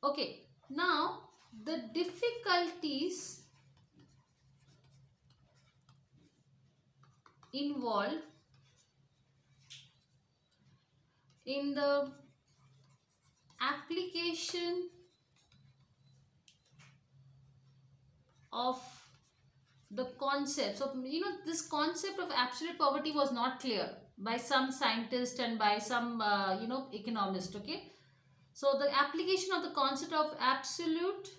Okay, now the difficulties involved in the application of the concept. So, this concept of absolute poverty was not clear by some scientist and by some, economist. Okay. So, the application of the concept of absolute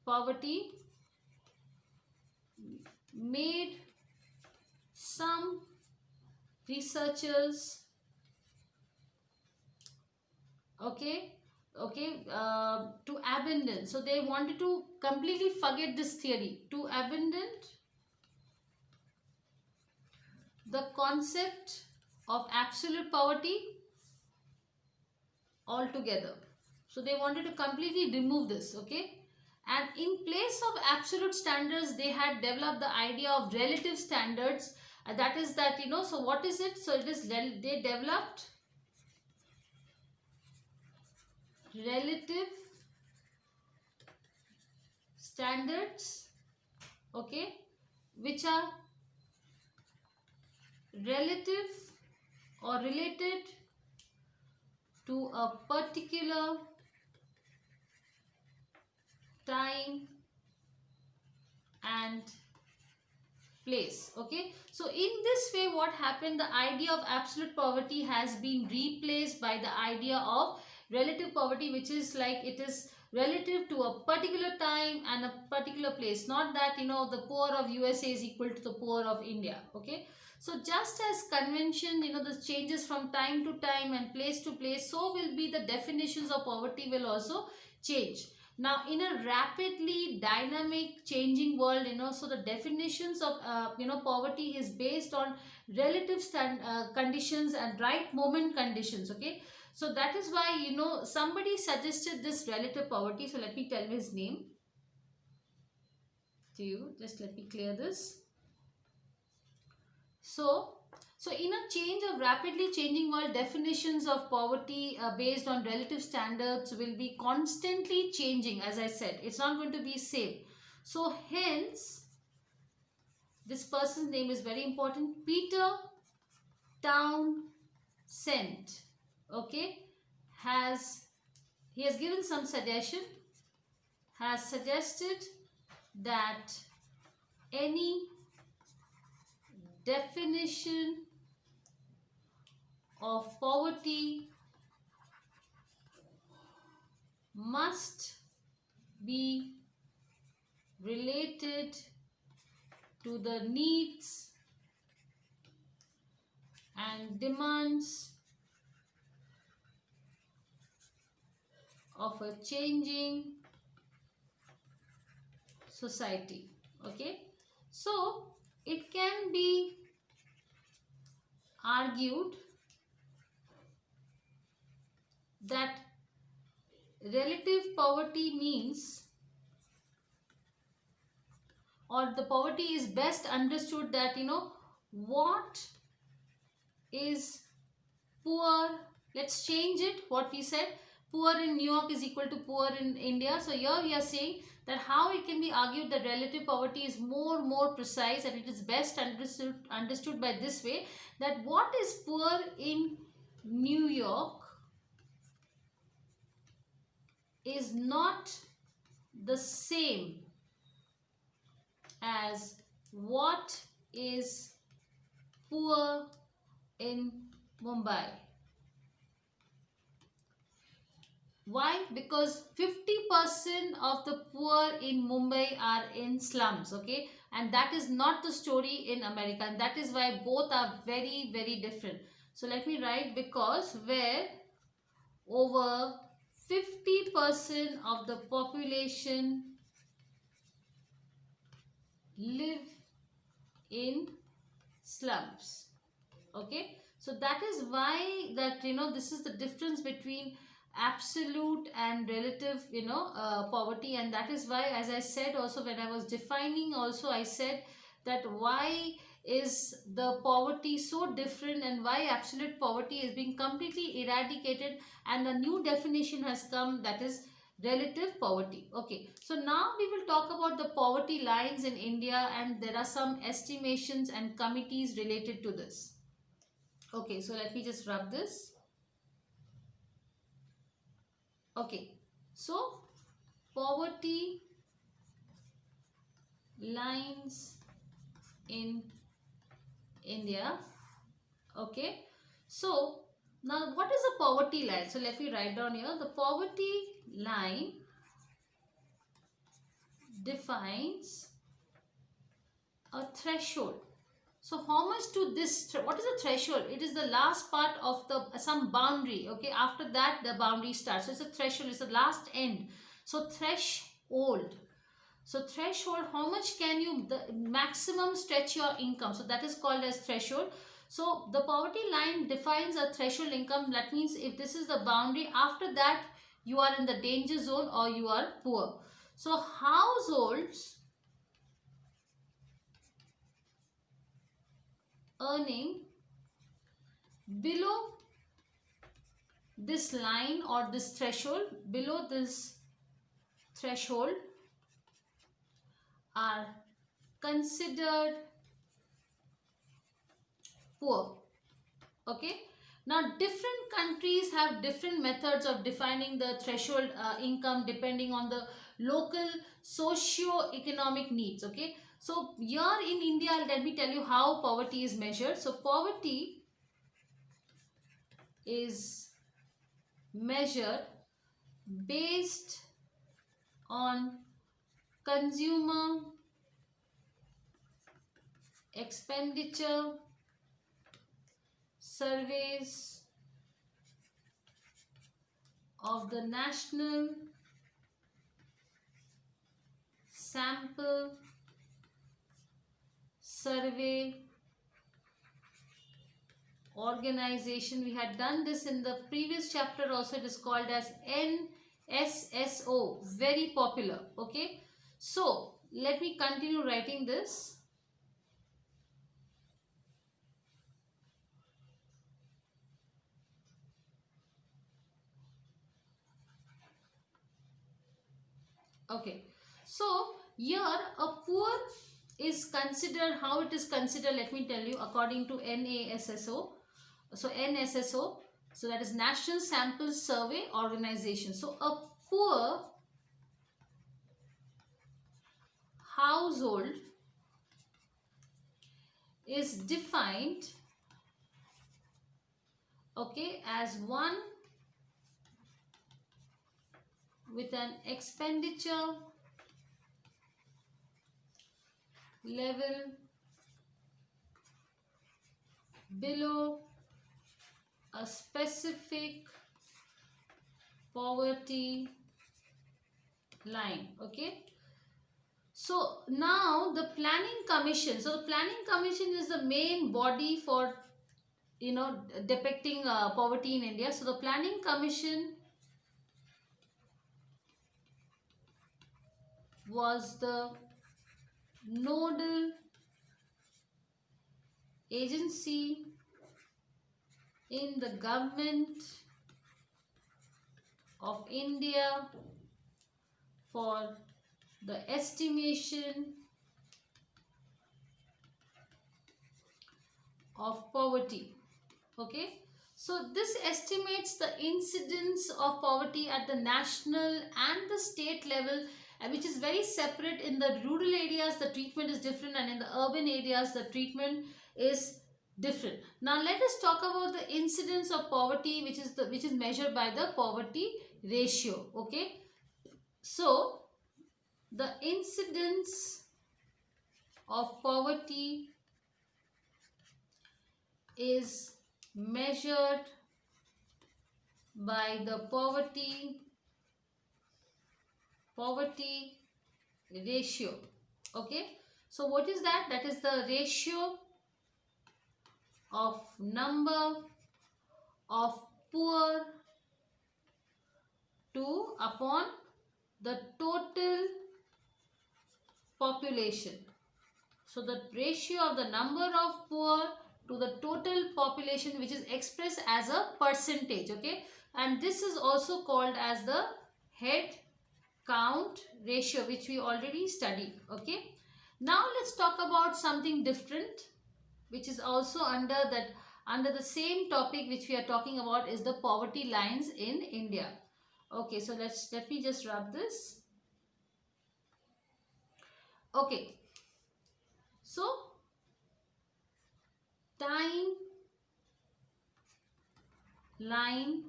poverty made some researchers, okay, to abandon. So they wanted to completely forget this theory, to abandon the concept of absolute poverty altogether. So they wanted to completely remove this. Okay. And in place of absolute standards, they had developed the idea of relative standards. That is that, so what is it? So it is, they developed relative standards, okay, which are relative or related to a particular time and place. Okay, so in this way, what happened, the idea of absolute poverty has been replaced by the idea of relative poverty, which is like it is relative to a particular time and a particular place, not that the poor of USA is equal to the poor of India. Okay, so just as convention, the changes from time to time and place to place, so will be the definitions of poverty will also change. Now in a rapidly dynamic changing world, so the definitions of poverty is based on relative conditions and right moment conditions. Okay, so that is why somebody suggested this relative poverty. So let me tell you his name to you. Just let me clear this. So in a change of rapidly changing world, definitions of poverty based on relative standards will be constantly changing. As I said, it's not going to be same. So hence, this person's name is very important. Peter Townsend. Okay, he has given some suggestion. Has suggested that any definition of poverty must be related to the needs and demands of a changing society. Okay, so it can be argued that relative poverty means, or the poverty is best understood that what is poor. Let's change it. What we said, poor in New York is equal to poor in India. So here we are saying that how it can be argued that relative poverty is more precise, and it is best understood by this way, that what is poor in New York is not the same as what is poor in Mumbai. Why? Because 50% of the poor in Mumbai are in slums. Okay, and that is not the story in America, and that is why both are very different. So let me write, because where over 50% of the population live in slums. Okay, so that is why that this is the difference between absolute and relative poverty. And that is why, as I said also when I was defining also, I said that why is the poverty so different, and why absolute poverty is being completely eradicated and a new definition has come, that is relative poverty. Okay, so now we will talk about the poverty lines in India, and there are some estimations and committees related to this. Okay, so let me just rub this. Okay, so poverty lines in India. Okay, so now what is a poverty line? So let me write down here. The poverty line defines a threshold. So how much to this, what is the threshold? It is the last part of the some boundary. Okay, after that the boundary starts. So it's a threshold, it's the last end. So threshold. So threshold, how much can you, the maximum stretch your income. So that is called as threshold. So the poverty line defines a threshold income. That means if this is the boundary, after that you are in the danger zone or you are poor. So households earning below this line or this threshold, below this threshold, are considered poor. Okay, now different countries have different methods of defining the threshold income depending on the local socio-economic needs. Okay, so here in India, let me tell you how poverty is measured. So poverty is measured based on consumer expenditure surveys of the National Sample Survey Organization. We had done this in the previous chapter also. It is called as NSSO, very popular. Okay, so let me continue writing this. Okay, so here a poor is considered, how it is considered, let me tell you, according to NASSO. So NSSO, so that is National Sample Survey Organization. So a poor household is defined, okay, as one with an expenditure level below a specific poverty line. Okay, so now the planning commission, so the planning commission is the main body for, you know, depicting poverty in India. So the planning commission was the nodal agency in the government of India for the estimation of poverty. Okay, so this estimates the incidence of poverty at the national and the state level, which is very separate. In the rural areas the treatment is different, and in the urban areas the treatment is different. Now let us talk about the incidence of poverty, which is measured by the poverty ratio. Okay, so the incidence of poverty is measured by the poverty ratio. Okay, so what is that? That is the ratio of number of poor to upon the total population. So the ratio of the number of poor to the total population, which is expressed as a percentage. Okay, and this is also called as the head count ratio, which we already studied. Okay, now let's talk about something different, which is also under the same topic which we are talking about, is the poverty lines in India. Okay, so let me just rub this. Okay, so timeline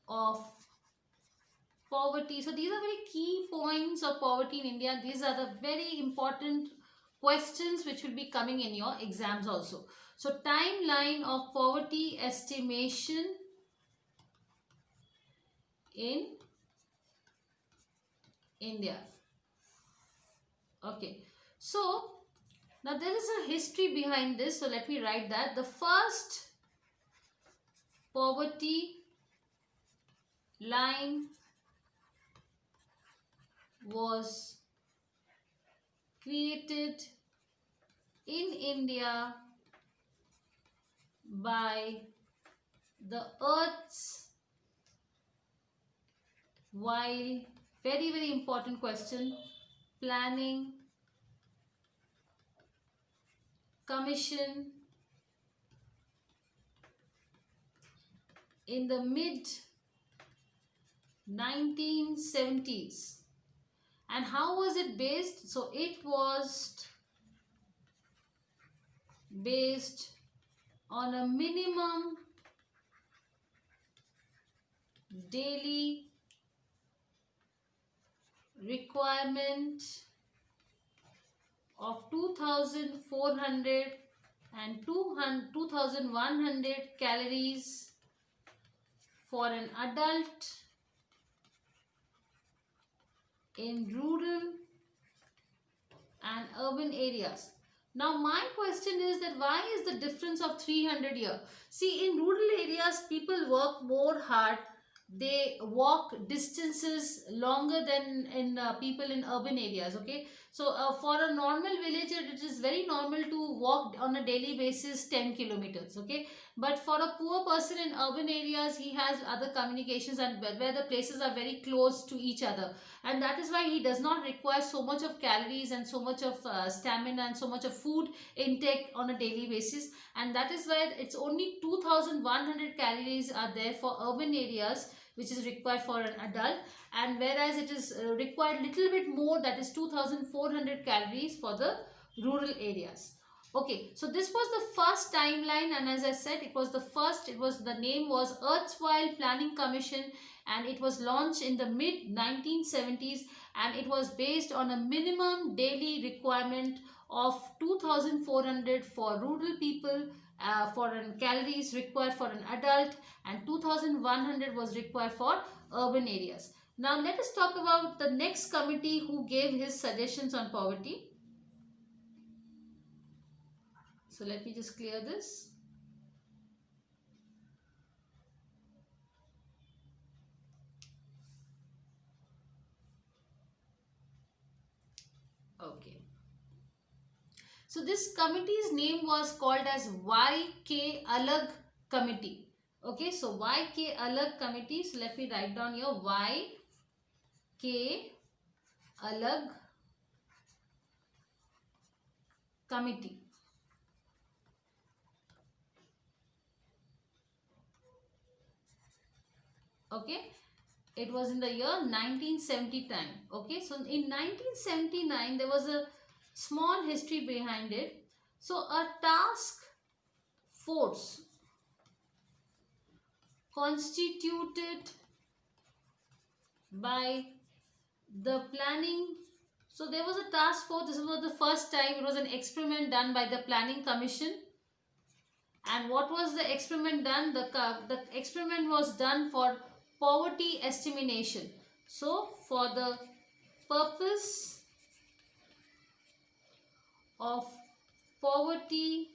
of poverty. So these are very key points of poverty in India. These are the very important questions which will be coming in your exams also. So timeline of poverty estimation in India. Okay, so now there is a history behind this. So let me write that. The first poverty line was created in India by the Earth's, while, very important question, Planning Commission in the mid 1970s. And how was it based? So it was based on a minimum daily requirement of 2400 and 2100 calories for an adult in rural and urban areas. Now my question is that why is the difference of 300 here? See, in rural areas people work more hard, they walk distances longer than in people in urban areas. Okay, so for a normal villager it is very normal to walk on a daily basis 10 kilometers. Okay, but for a poor person in urban areas, he has other communications, and where the places are very close to each other, and that is why he does not require so much of calories and so much of stamina and so much of food intake on a daily basis. And that is why it's only 2100 calories are there for urban areas, which is required for an adult, and whereas it is required little bit more, that is 2400 calories for the rural areas. Okay, so this was the first timeline, and as I said, it was the name was Erstwhile Planning Commission, and it was launched in the mid 1970s, and it was based on a minimum daily requirement of 2400 for rural people, for an calories required for an adult, and 2100 was required for urban areas. Now let us talk about the next committee who gave his suggestions on poverty. So let me just clear this. Okay. So this committee's name was called as YK Alag Committee. Okay, so YK Alag Committee. So let me write down here YK Alag Committee. Okay, it was in the year 1979. Okay, so in 1979 there was a small history behind it. So a task force constituted by the planning. So there was a task force. This was the first time. It was an experiment done by the Planning Commission. And what was the experiment done? The experiment was done for poverty estimation. So for the purpose of poverty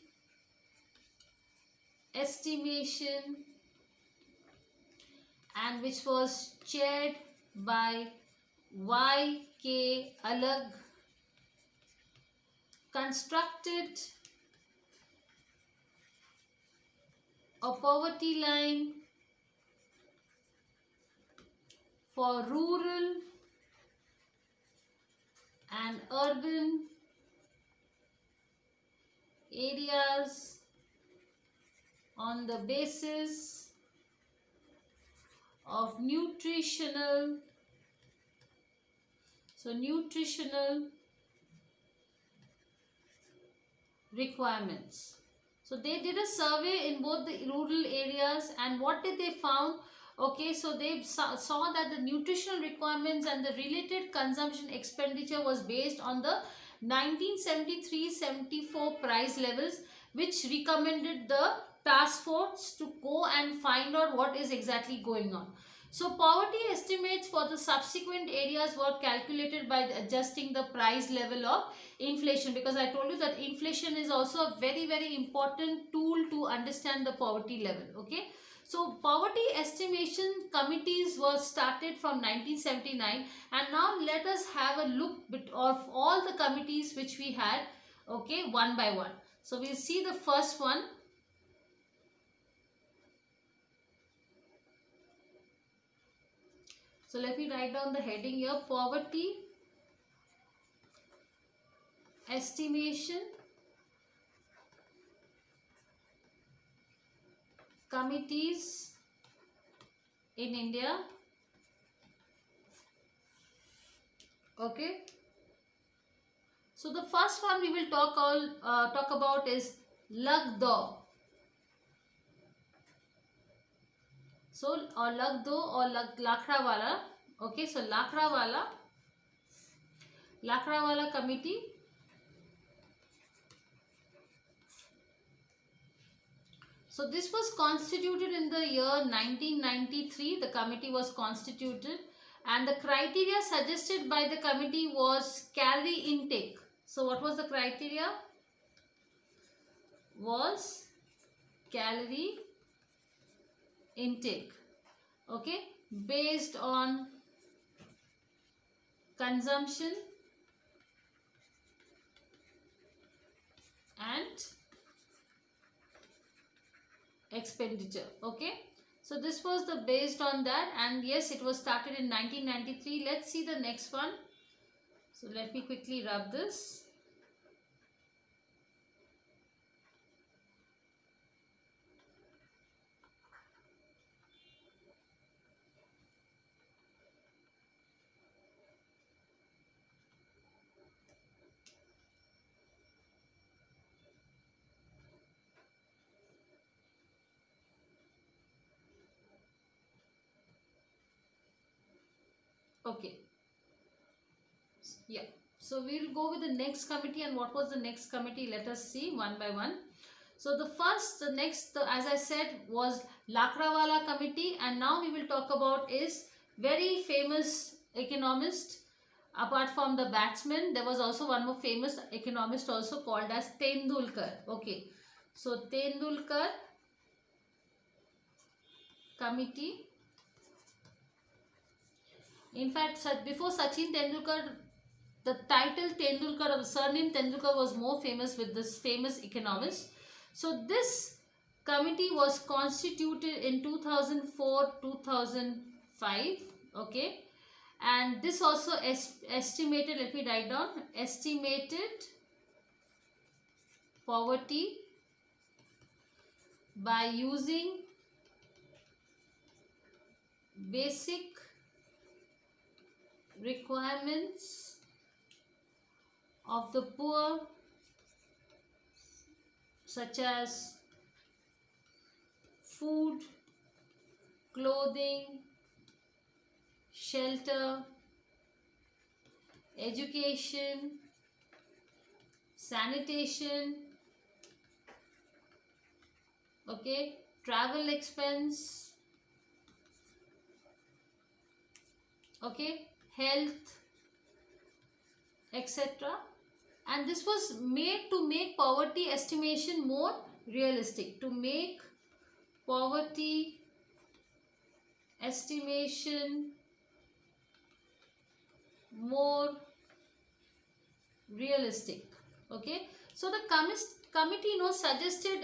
estimation, and which was chaired by YK Alag constructed a poverty line for rural and urban areas on the basis of nutritional requirements. So they did a survey in both the rural areas, and what did they found? Okay, so they saw that the nutritional requirements and the related consumption expenditure was based on the 1973-74 price levels, which recommended the task force to go and find out what is exactly going on. So poverty estimates for the subsequent areas were calculated by adjusting the price level of inflation, because I told you that inflation is also a very important tool to understand the poverty level. Okay, so poverty estimation committees were started from 1979, and now let us have a look of all the committees which we had, okay, one by one. So we'll see the first one. So let me write down the heading here: poverty estimation committees in India. Okay. So the first one we will talk about is Lagdo. So or Lagdo or Lakrawala. Okay, so Lakrawala committee. So this was constituted in the year 1993. The committee was constituted, and the criteria suggested by the committee was calorie intake. So what was the criteria? Was calorie intake. Okay, based on consumption and expenditure. Okay, so this was the based on that, and yes, it was started in 1993. Let's see the next one. So let me quickly rub this. Okay, yeah, so we'll go with the next committee. And what was the next committee? Let us see one by one. So the next, as I said, was Lakrawala committee, and now we will talk about is very famous economist. Apart from the batsman, there was also one more famous economist also called as Tendulkar. Okay, so Tendulkar committee. In fact, before Sachin Tendulkar, the title Tendulkar, or the surname Tendulkar, was more famous with this famous economist. So this committee was constituted in 2004-2005. Okay, and this also estimated, let me write down, estimated poverty by using basic requirements of the poor, such as food, clothing, shelter, education, sanitation, okay, travel expense, okay, health, etc. And this was made to make poverty estimation more realistic, to make poverty estimation more realistic. Okay, so the committee, suggested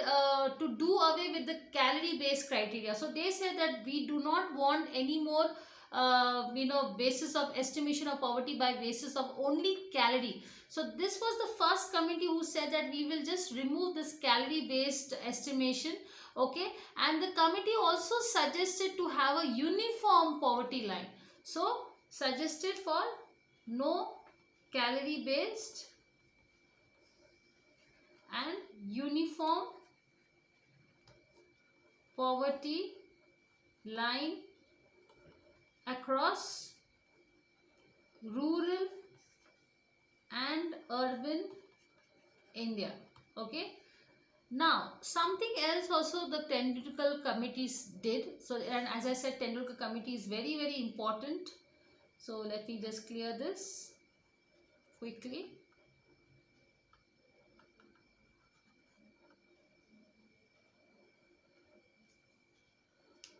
to do away with the calorie based criteria. So they said that we do not want any more basis of estimation of poverty by basis of only calorie. So this was the first committee who said that we will just remove this calorie based estimation. Okay, and the committee also suggested to have a uniform poverty line. So suggested for no calorie based and uniform poverty line across rural and urban India. Okay. Now, something else also the Tendulkar committees did. So, and as I said, Tendulkar committee is very, very important. So, let me just clear this quickly.